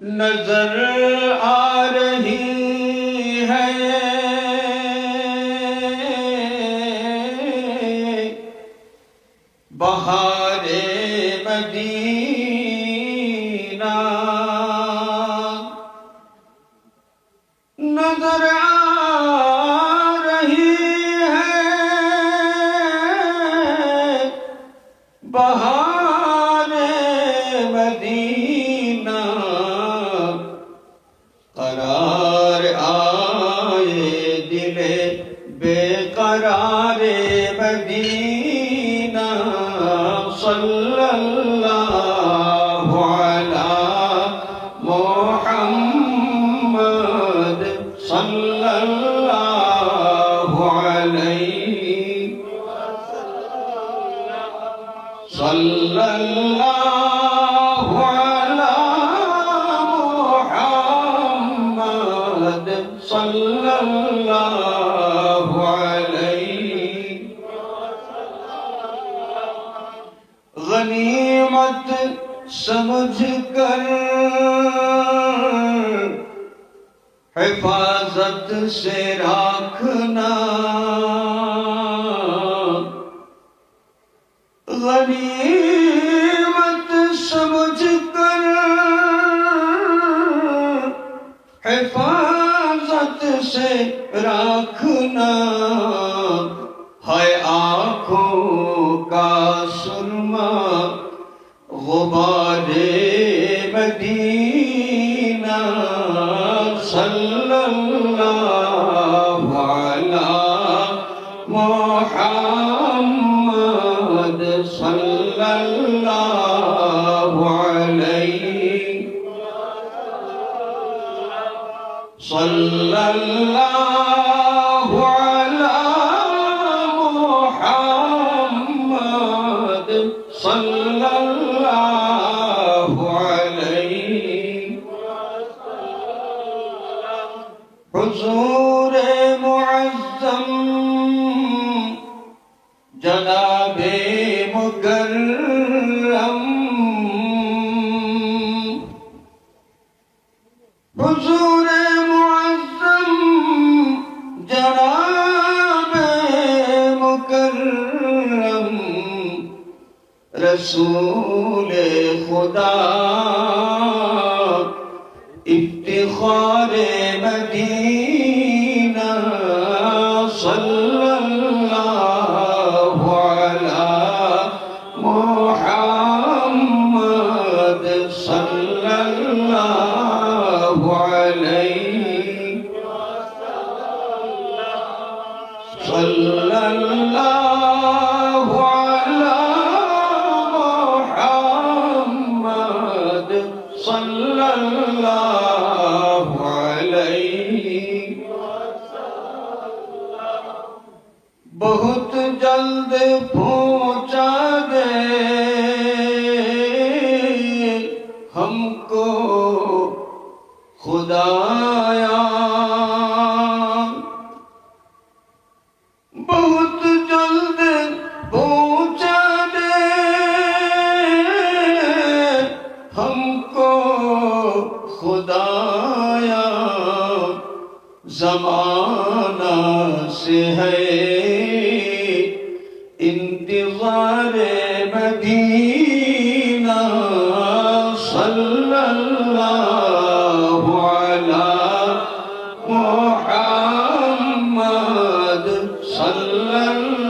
نظر آ رہی ہے بہار مدینہ، نظر آ رہی ہے بہار مدینہ، قرار آئے دل بے قرار مدینہ، صلی اللہ علی محمد صلی اللہ علیہ صلی اللہ علی محمد صلی اللہ علیہ، غنیمت سمجھ کر حفاظت سے رکھنا، غنیمت سمجھ کر حفاظت سے رکھنا، ہے آنکھوں کا سرما غبار مدینہ، صلی اللہ علی محمد صلی اللہ علیہ صلی اللہ علی محمد صلی اللہ علیہ، حضور معظم جناب مکرم، حضور معظم جناب مکرم، رسول خدا افتخار مدینہ، صلی اللہ علی محمد صلی اللہ علیہ صلی اللہ علی محمد صلی اللہ علیہ، بہت جلد پہنچا دے ہم کو خدایا، بہت جلد پہنچا دے ہم کو خدایا، زمانہ سے ہے انتظار مدینہ، صلی اللہ علی محمد صلی اللہ